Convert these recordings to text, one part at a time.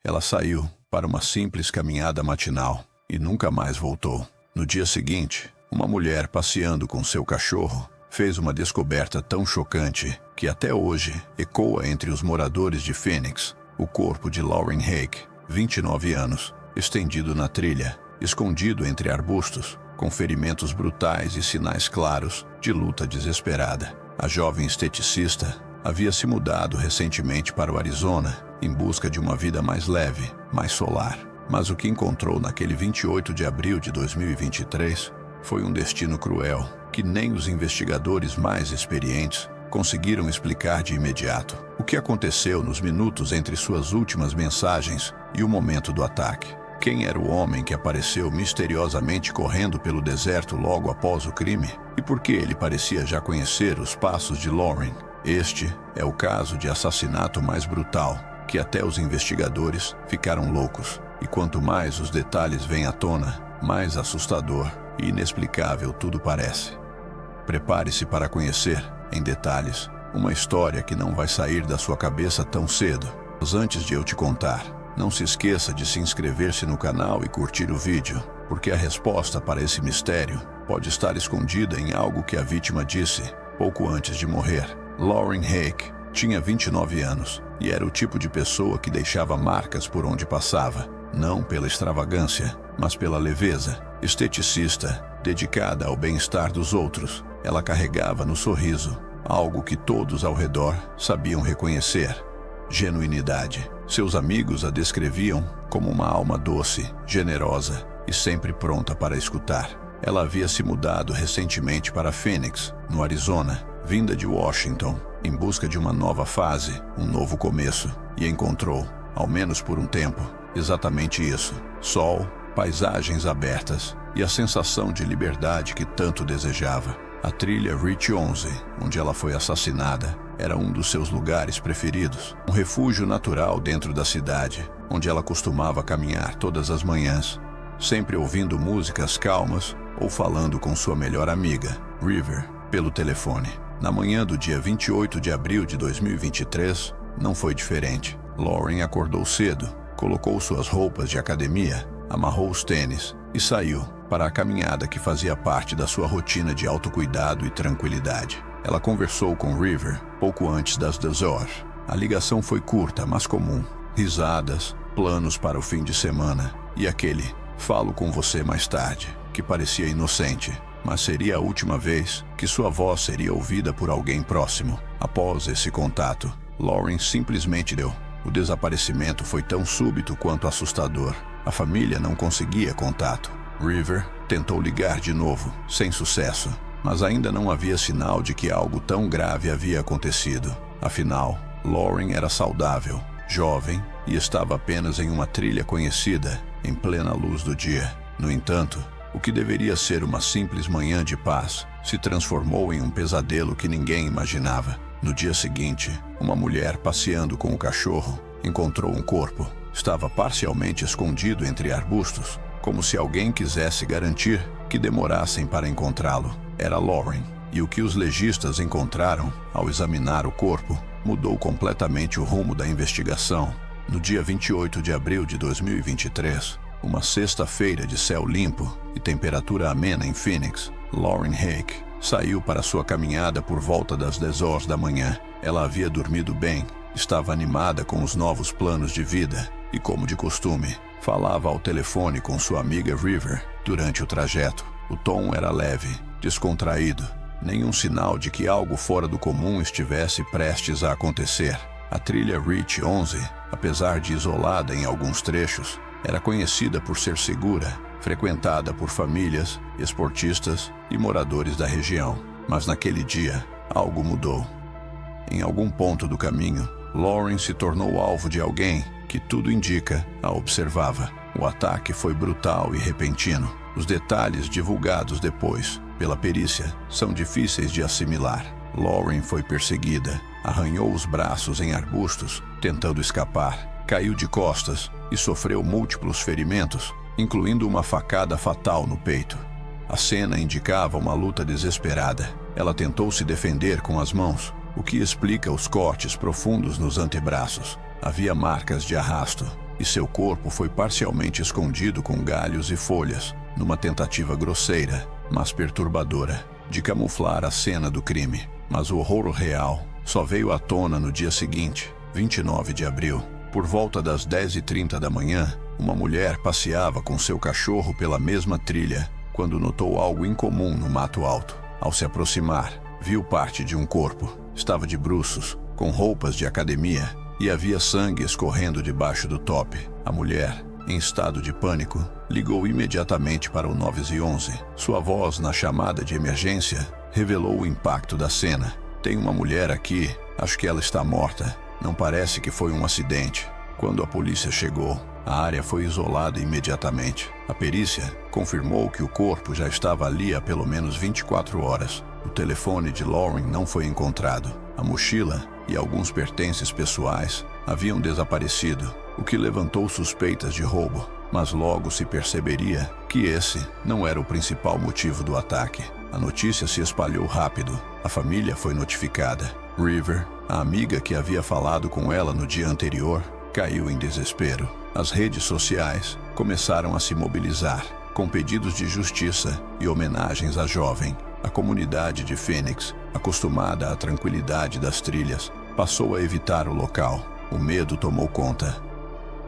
Ela saiu para uma simples caminhada matinal e nunca mais voltou. No dia seguinte, uma mulher passeando com seu cachorro fez uma descoberta tão chocante que até hoje ecoa entre os moradores de Phoenix: o corpo de Lauren Hake, 29 anos, estendido na trilha, escondido entre arbustos, com ferimentos brutais e sinais claros de luta desesperada. A jovem esteticista havia se mudado recentemente para o Arizona em busca de uma vida mais leve, mais solar. Mas o que encontrou naquele 28 de abril de 2023 foi um destino cruel que nem os investigadores mais experientes conseguiram explicar de imediato. O que aconteceu nos minutos entre suas últimas mensagens e o momento do ataque? Quem era o homem que apareceu misteriosamente correndo pelo deserto logo após o crime? E por que ele parecia já conhecer os passos de Lauren? Este é o caso de assassinato mais brutal, que até os investigadores ficaram loucos. E quanto mais os detalhes vêm à tona, mais assustador e inexplicável tudo parece. Prepare-se para conhecer, em detalhes, uma história que não vai sair da sua cabeça tão cedo. Mas antes de eu te contar, não se esqueça de se inscrever-se no canal e curtir o vídeo, porque a resposta para esse mistério pode estar escondida em algo que a vítima disse pouco antes de morrer. Lauren Hake tinha 29 anos e era o tipo de pessoa que deixava marcas por onde passava, não pela extravagância, mas pela leveza. Esteticista, dedicada ao bem-estar dos outros, ela carregava no sorriso algo que todos ao redor sabiam reconhecer: genuinidade. Seus amigos a descreviam como uma alma doce, generosa e sempre pronta para escutar. Ela havia se mudado recentemente para Phoenix, no Arizona, vinda de Washington, em busca de uma nova fase, um novo começo, e encontrou, ao menos por um tempo, exatamente isso: sol, paisagens abertas e a sensação de liberdade que tanto desejava. A trilha Route 11, onde ela foi assassinada, era um dos seus lugares preferidos, um refúgio natural dentro da cidade, onde ela costumava caminhar todas as manhãs, sempre ouvindo músicas calmas ou falando com sua melhor amiga, River, pelo telefone. Na manhã do dia 28 de abril de 2023, não foi diferente. Lauren acordou cedo, colocou suas roupas de academia, amarrou os tênis e saiu para a caminhada que fazia parte da sua rotina de autocuidado e tranquilidade. Ela conversou com River pouco antes das 10 horas. A ligação foi curta, mas comum. Risadas, planos para o fim de semana e aquele "falo com você mais tarde", que parecia inocente, mas seria a última vez que sua voz seria ouvida por alguém próximo. Após esse contato, Lauren simplesmente deu. O desaparecimento foi tão súbito quanto assustador. A família não conseguia contato. River tentou ligar de novo, sem sucesso, mas ainda não havia sinal de que algo tão grave havia acontecido. Afinal, Lauren era saudável, jovem e estava apenas em uma trilha conhecida, em plena luz do dia. No entanto, o que deveria ser uma simples manhã de paz se transformou em um pesadelo que ninguém imaginava. No dia seguinte, uma mulher passeando com o cachorro encontrou um corpo. Estava parcialmente escondido entre arbustos, como se alguém quisesse garantir que demorassem para encontrá-lo. Era Lauren, e o que os legistas encontraram ao examinar o corpo mudou completamente o rumo da investigação. No dia 28 de abril de 2023, uma sexta-feira de céu limpo e temperatura amena em Phoenix, Lauren Hake saiu para sua caminhada por volta das 10 horas da manhã. Ela havia dormido bem, estava animada com os novos planos de vida e, como de costume, falava ao telefone com sua amiga River durante o trajeto. O tom era leve, descontraído, nenhum sinal de que algo fora do comum estivesse prestes a acontecer. A trilha Route 11, apesar de isolada em alguns trechos, era conhecida por ser segura, frequentada por famílias, esportistas e moradores da região. Mas naquele dia, algo mudou. Em algum ponto do caminho, Lauren se tornou alvo de alguém que, tudo indica, a observava. O ataque foi brutal e repentino. Os detalhes divulgados depois pela perícia são difíceis de assimilar. Lauren foi perseguida, arranhou os braços em arbustos, tentando escapar, caiu de costas e sofreu múltiplos ferimentos, incluindo uma facada fatal no peito. A cena indicava uma luta desesperada. Ela tentou se defender com as mãos, o que explica os cortes profundos nos antebraços. Havia marcas de arrasto, e seu corpo foi parcialmente escondido com galhos e folhas, numa tentativa grosseira, mas perturbadora, de camuflar a cena do crime. Mas o horror real só veio à tona no dia seguinte, 29 de abril. Por volta das 10h30 da manhã, uma mulher passeava com seu cachorro pela mesma trilha, quando notou algo incomum no mato alto. Ao se aproximar, viu parte de um corpo. Estava de bruços, com roupas de academia, e havia sangue escorrendo debaixo do top. A mulher, em estado de pânico, ligou imediatamente para o 911. Sua voz na chamada de emergência revelou o impacto da cena. Tem uma mulher aqui, acho que ela está morta. Não parece que foi um acidente. Quando a polícia chegou, a área foi isolada imediatamente. A perícia confirmou que o corpo já estava ali há pelo menos 24 horas. O telefone de Lauren não foi encontrado. A mochila e alguns pertences pessoais haviam desaparecido, o que levantou suspeitas de roubo, mas logo se perceberia que esse não era o principal motivo do ataque. A notícia se espalhou rápido. A família foi notificada. River, a amiga que havia falado com ela no dia anterior, caiu em desespero. As redes sociais começaram a se mobilizar, com pedidos de justiça e homenagens à jovem. A comunidade de Phoenix, acostumada à tranquilidade das trilhas, passou a evitar o local. O medo tomou conta.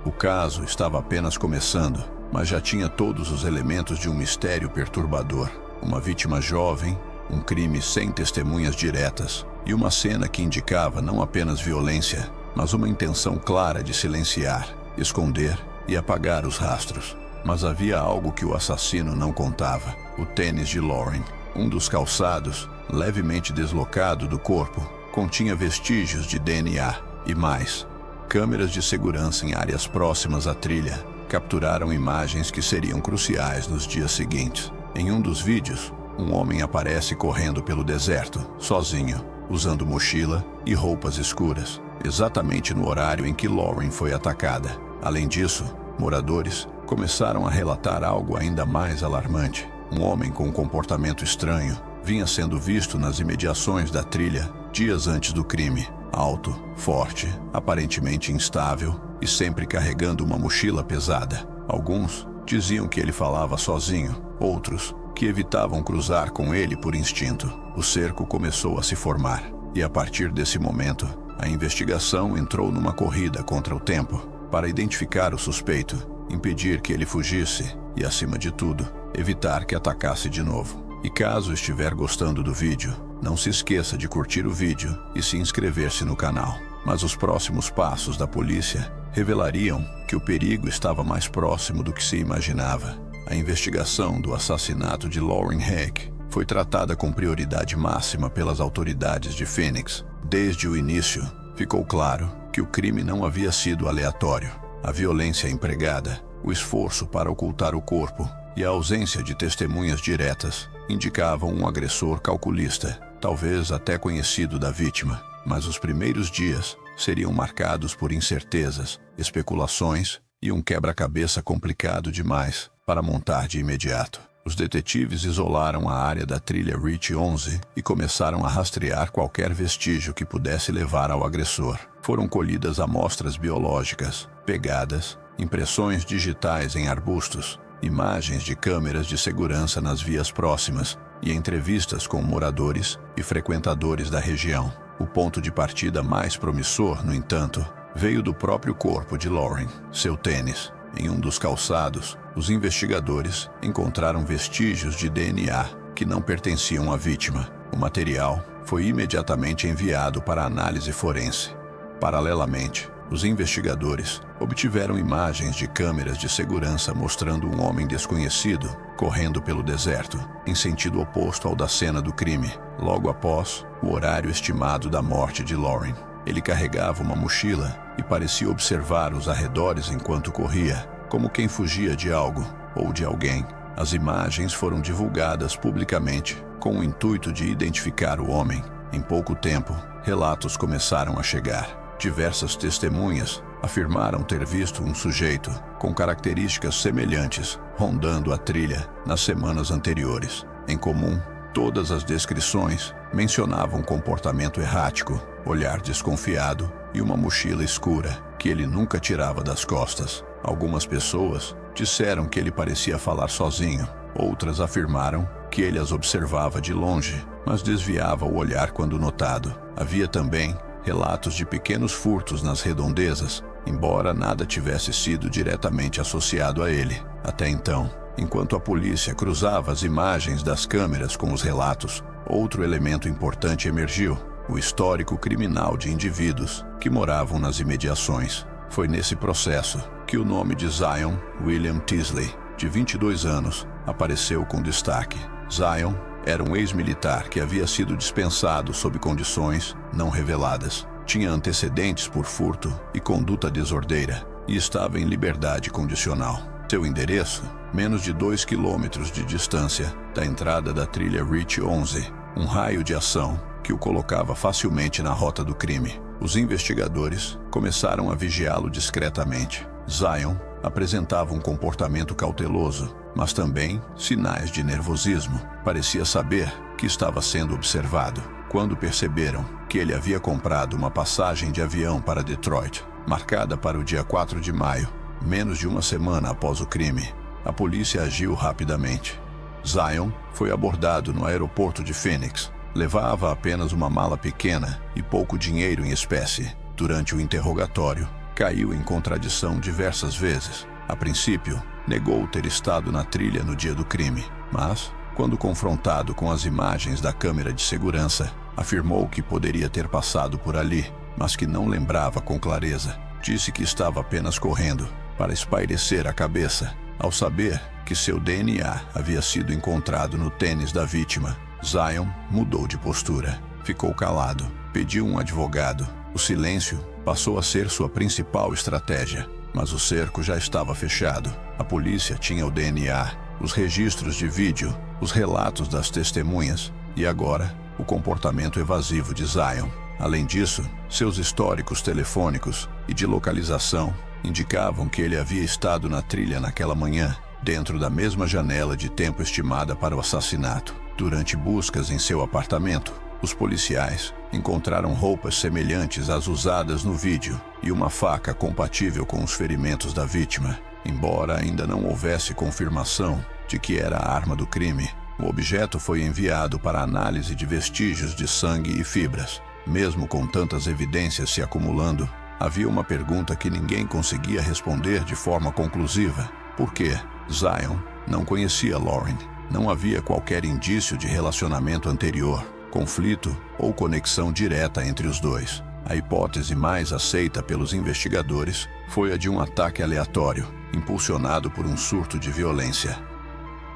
O caso estava apenas começando, mas já tinha todos os elementos de um mistério perturbador. Uma vítima jovem, um crime sem testemunhas diretas e uma cena que indicava não apenas violência, mas uma intenção clara de silenciar, esconder e apagar os rastros. Mas havia algo que o assassino não contava: o tênis de Lauren. Um dos calçados, levemente deslocado do corpo, continha vestígios de DNA. E mais, câmeras de segurança em áreas próximas à trilha capturaram imagens que seriam cruciais nos dias seguintes. Em um dos vídeos, um homem aparece correndo pelo deserto, sozinho, usando mochila e roupas escuras, exatamente no horário em que Lauren foi atacada. Além disso, moradores começaram a relatar algo ainda mais alarmante. Um homem com um comportamento estranho vinha sendo visto nas imediações da trilha dias antes do crime. Alto, forte, aparentemente instável e sempre carregando uma mochila pesada. Alguns diziam que ele falava sozinho, outros que evitavam cruzar com ele por instinto. O cerco começou a se formar e, a partir desse momento, a investigação entrou numa corrida contra o tempo para identificar o suspeito, impedir que ele fugisse e, acima de tudo, evitar que atacasse de novo. E caso estiver gostando do vídeo, não se esqueça de curtir o vídeo e se inscrever-se no canal. Mas os próximos passos da polícia revelariam que o perigo estava mais próximo do que se imaginava. A investigação do assassinato de Lauren Heck foi tratada com prioridade máxima pelas autoridades de Phoenix. Desde o início, ficou claro que o crime não havia sido aleatório. A violência empregada, o esforço para ocultar o corpo e a ausência de testemunhas diretas indicavam um agressor calculista, talvez até conhecido da vítima. Mas os primeiros dias seriam marcados por incertezas, especulações e um quebra-cabeça complicado demais para montar de imediato. Os detetives isolaram a área da trilha Ridge 11 e começaram a rastrear qualquer vestígio que pudesse levar ao agressor. Foram colhidas amostras biológicas, pegadas, impressões digitais em arbustos, imagens de câmeras de segurança nas vias próximas e entrevistas com moradores e frequentadores da região. O ponto de partida mais promissor, no entanto, veio do próprio corpo de Lauren, seu tênis. Em um dos calçados, os investigadores encontraram vestígios de DNA que não pertenciam à vítima. O material foi imediatamente enviado para análise forense. Paralelamente, os investigadores obtiveram imagens de câmeras de segurança mostrando um homem desconhecido correndo pelo deserto, em sentido oposto ao da cena do crime, logo após o horário estimado da morte de Lauren. Ele carregava uma mochila e parecia observar os arredores enquanto corria, como quem fugia de algo ou de alguém. As imagens foram divulgadas publicamente com o intuito de identificar o homem. Em pouco tempo, relatos começaram a chegar. Diversas testemunhas afirmaram ter visto um sujeito com características semelhantes rondando a trilha nas semanas anteriores. Em comum, todas as descrições mencionavam comportamento errático, olhar desconfiado e uma mochila escura que ele nunca tirava das costas. Algumas pessoas disseram que ele parecia falar sozinho. Outras afirmaram que ele as observava de longe, mas desviava o olhar quando notado. Havia também relatos de pequenos furtos nas redondezas, embora nada tivesse sido diretamente associado a ele. Até então, enquanto a polícia cruzava as imagens das câmeras com os relatos, outro elemento importante emergiu: o histórico criminal de indivíduos que moravam nas imediações. Foi nesse processo que o nome de Zion William Teasley, de 22 anos, apareceu com destaque. Zion era um ex-militar que havia sido dispensado sob condições não reveladas. Tinha antecedentes por furto e conduta desordeira e estava em liberdade condicional. Seu endereço, menos de 2 quilômetros de distância da entrada da trilha Route 11, um raio de ação que o colocava facilmente na rota do crime. Os investigadores começaram a vigiá-lo discretamente. Zion apresentava um comportamento cauteloso, mas também sinais de nervosismo. Parecia saber que estava sendo observado. Quando perceberam que ele havia comprado uma passagem de avião para Detroit, marcada para o dia 4 de maio, menos de uma semana após o crime, a polícia agiu rapidamente. Zion foi abordado no aeroporto de Phoenix. Levava apenas uma mala pequena e pouco dinheiro em espécie. Durante o interrogatório, caiu em contradição diversas vezes. A princípio, negou ter estado na trilha no dia do crime, mas, quando confrontado com as imagens da câmera de segurança, afirmou que poderia ter passado por ali, mas que não lembrava com clareza. Disse que estava apenas correndo para espairecer a cabeça. Ao saber que seu DNA havia sido encontrado no tênis da vítima, Zion mudou de postura. Ficou calado. Pediu um advogado. O silêncio passou a ser sua principal estratégia. Mas o cerco já estava fechado. A polícia tinha o DNA, os registros de vídeo, os relatos das testemunhas e agora o comportamento evasivo de Zion. Além disso, seus históricos telefônicos e de localização indicavam que ele havia estado na trilha naquela manhã, dentro da mesma janela de tempo estimada para o assassinato. Durante buscas em seu apartamento, os policiais encontraram roupas semelhantes às usadas no vídeo e uma faca compatível com os ferimentos da vítima. Embora ainda não houvesse confirmação de que era a arma do crime, o objeto foi enviado para análise de vestígios de sangue e fibras. Mesmo com tantas evidências se acumulando, havia uma pergunta que ninguém conseguia responder de forma conclusiva: por que Zion não conhecia Lauren? Não havia qualquer indício de relacionamento anterior, conflito ou conexão direta entre os dois. A hipótese mais aceita pelos investigadores foi a de um ataque aleatório, impulsionado por um surto de violência.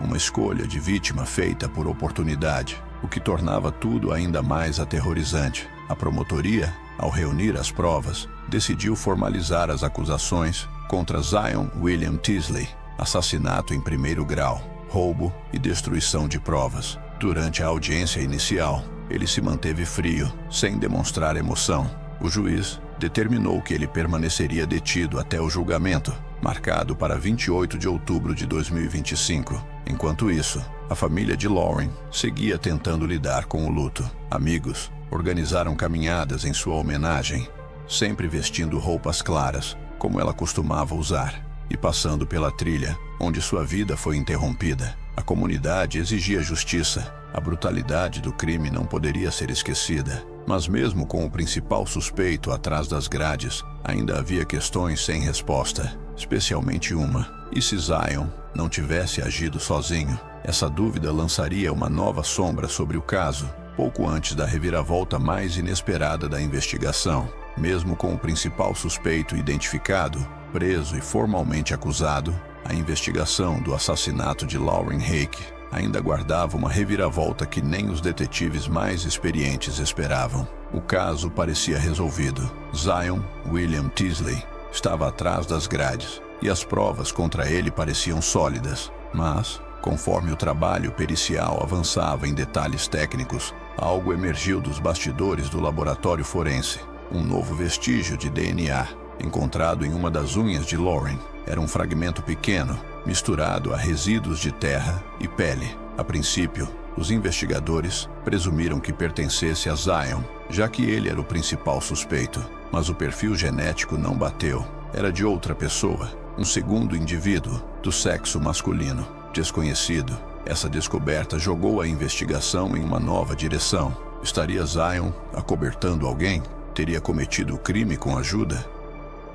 Uma escolha de vítima feita por oportunidade, o que tornava tudo ainda mais aterrorizante. A promotoria, ao reunir as provas, decidiu formalizar as acusações contra Zion William Teasley: assassinato em primeiro grau, roubo e destruição de provas. Durante a audiência inicial, ele se manteve frio, sem demonstrar emoção. O juiz determinou que ele permaneceria detido até o julgamento, marcado para 28 de outubro de 2025. Enquanto isso, a família de Lauren seguia tentando lidar com o luto. Amigos organizaram caminhadas em sua homenagem, sempre vestindo roupas claras, como ela costumava usar, e passando pela trilha onde sua vida foi interrompida. A comunidade exigia justiça. A brutalidade do crime não poderia ser esquecida. Mas mesmo com o principal suspeito atrás das grades, ainda havia questões sem resposta, especialmente uma: e se Zion não tivesse agido sozinho? Essa dúvida lançaria uma nova sombra sobre o caso, pouco antes da reviravolta mais inesperada da investigação. Mesmo com o principal suspeito identificado, preso e formalmente acusado, a investigação do assassinato de Lauren Hake ainda guardava uma reviravolta que nem os detetives mais experientes esperavam. O caso parecia resolvido. Zion William Teasley estava atrás das grades e as provas contra ele pareciam sólidas. Mas, conforme o trabalho pericial avançava em detalhes técnicos, algo emergiu dos bastidores do laboratório forense. Um novo vestígio de DNA, encontrado em uma das unhas de Lauren. Era um fragmento pequeno, misturado a resíduos de terra e pele. A princípio, Os investigadores presumiram que pertencesse a Zion, já que ele era o principal suspeito. Mas o perfil genético não bateu. Era de outra pessoa, um segundo indivíduo, do sexo masculino, desconhecido. Essa descoberta jogou a investigação em uma nova direção. Estaria Zion acobertando alguém? Teria cometido o crime com ajuda?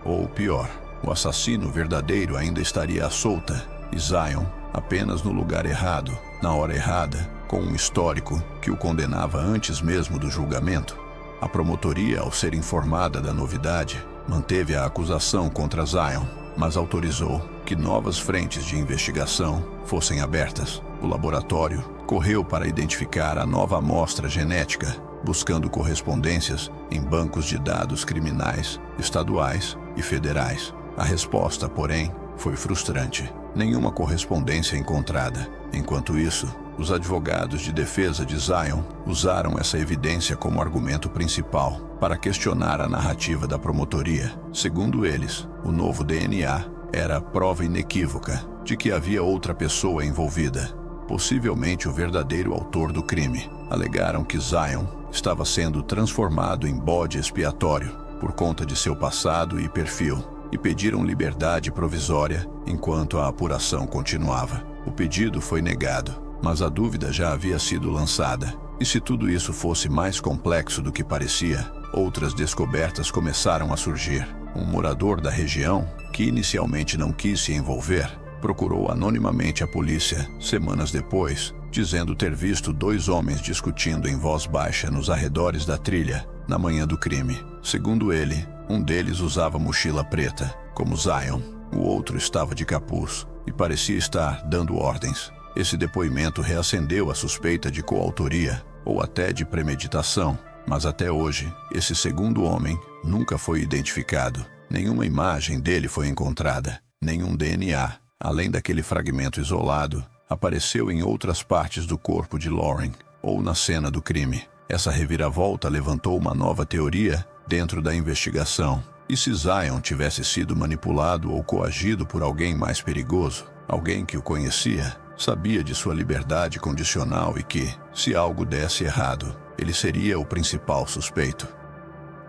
Ou pior, o assassino verdadeiro ainda estaria à solta, e Zion apenas no lugar errado, na hora errada, com um histórico que o condenava antes mesmo do julgamento. A promotoria, ao ser informada da novidade, manteve a acusação contra Zion, mas autorizou que novas frentes de investigação fossem abertas. O laboratório correu para identificar a nova amostra genética, buscando correspondências em bancos de dados criminais, estaduais e federais. A resposta, porém, foi frustrante. Nenhuma correspondência encontrada. Enquanto isso, os advogados de defesa de Zion usaram essa evidência como argumento principal para questionar a narrativa da promotoria. Segundo eles, o novo DNA era prova inequívoca de que havia outra pessoa envolvida, possivelmente o verdadeiro autor do crime. Alegaram que Zion estava sendo transformado em bode expiatório por conta de seu passado e perfil, e pediram liberdade provisória enquanto a apuração continuava. O pedido foi negado, mas a dúvida já havia sido lançada. E se tudo isso fosse mais complexo do que parecia, outras descobertas começaram a surgir. Um morador da região, que inicialmente não quis se envolver, procurou anonimamente a polícia semanas depois, dizendo ter visto dois homens discutindo em voz baixa nos arredores da trilha na manhã do crime. Segundo ele, um deles usava mochila preta, como Zion. O outro estava de capuz e parecia estar dando ordens. Esse depoimento reacendeu a suspeita de coautoria ou até de premeditação, mas até hoje, esse segundo homem nunca foi identificado. Nenhuma imagem dele foi encontrada, nenhum DNA, além daquele fragmento isolado, apareceu em outras partes do corpo de Lauren ou na cena do crime. Essa reviravolta levantou uma nova teoria dentro da investigação. E se Zion tivesse sido manipulado ou coagido por alguém mais perigoso, alguém que o conhecia, sabia de sua liberdade condicional e que, se algo desse errado, ele seria o principal suspeito?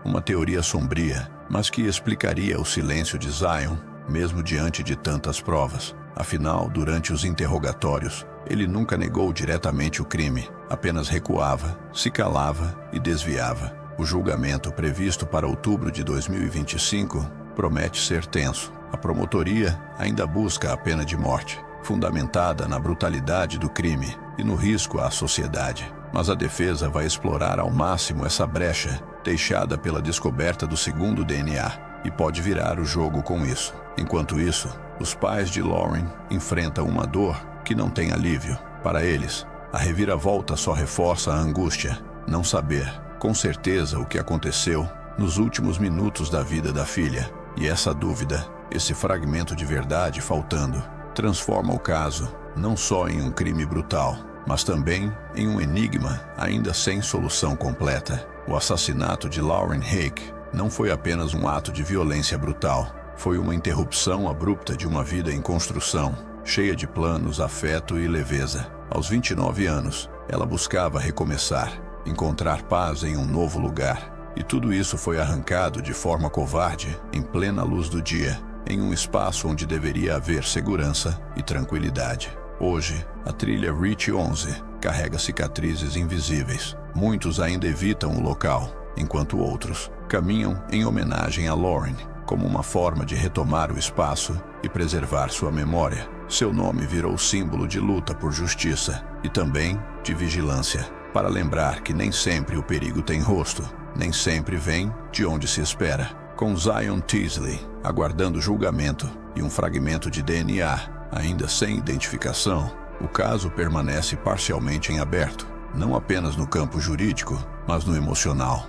Uma teoria sombria, mas que explicaria o silêncio de Zion, mesmo diante de tantas provas. Afinal, durante os interrogatórios, ele nunca negou diretamente o crime, apenas recuava, se calava e desviava. O julgamento previsto para outubro de 2025 promete ser tenso. A promotoria ainda busca a pena de morte, fundamentada na brutalidade do crime e no risco à sociedade. Mas a defesa vai explorar ao máximo essa brecha deixada pela descoberta do segundo DNA e pode virar o jogo com isso. Enquanto isso, os pais de Lauren enfrentam uma dor que não tem alívio. Para eles, a reviravolta só reforça a angústia, não saber com certeza o que aconteceu nos últimos minutos da vida da filha. E essa dúvida, esse fragmento de verdade faltando, transforma o caso não só em um crime brutal, mas também em um enigma ainda sem solução completa. O assassinato de Lauren Hake não foi apenas um ato de violência brutal, foi uma interrupção abrupta de uma vida em construção, cheia de planos, afeto e leveza. Aos 29 anos, ela buscava recomeçar, encontrar paz em um novo lugar. E tudo isso foi arrancado de forma covarde, em plena luz do dia, em um espaço onde deveria haver segurança e tranquilidade. Hoje, a trilha Route 11 carrega cicatrizes invisíveis. Muitos ainda evitam o local, enquanto outros caminham em homenagem a Lauren, como uma forma de retomar o espaço e preservar sua memória. Seu nome virou símbolo de luta por justiça e também de vigilância, para lembrar que nem sempre o perigo tem rosto, nem sempre vem de onde se espera. Com Zion Teasley aguardando julgamento e um fragmento de DNA ainda sem identificação, o caso permanece parcialmente em aberto, não apenas no campo jurídico, mas no emocional.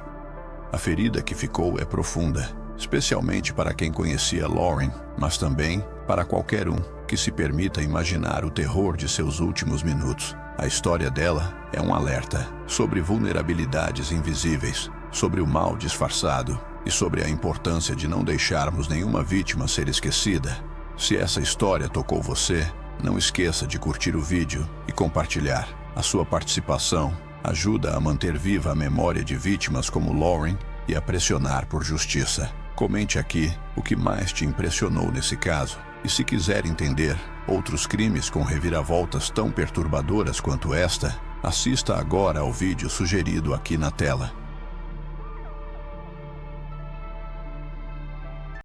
A ferida que ficou é profunda, especialmente para quem conhecia Lauren, mas também para qualquer um que se permita imaginar o terror de seus últimos minutos. A história dela é um alerta sobre vulnerabilidades invisíveis, sobre o mal disfarçado e sobre a importância de não deixarmos nenhuma vítima ser esquecida. Se essa história tocou você, não esqueça de curtir o vídeo e compartilhar. A sua participação ajuda a manter viva a memória de vítimas como Lauren e a pressionar por justiça. Comente aqui o que mais te impressionou nesse caso. E se quiser entender outros crimes com reviravoltas tão perturbadoras quanto esta, assista agora ao vídeo sugerido aqui na tela.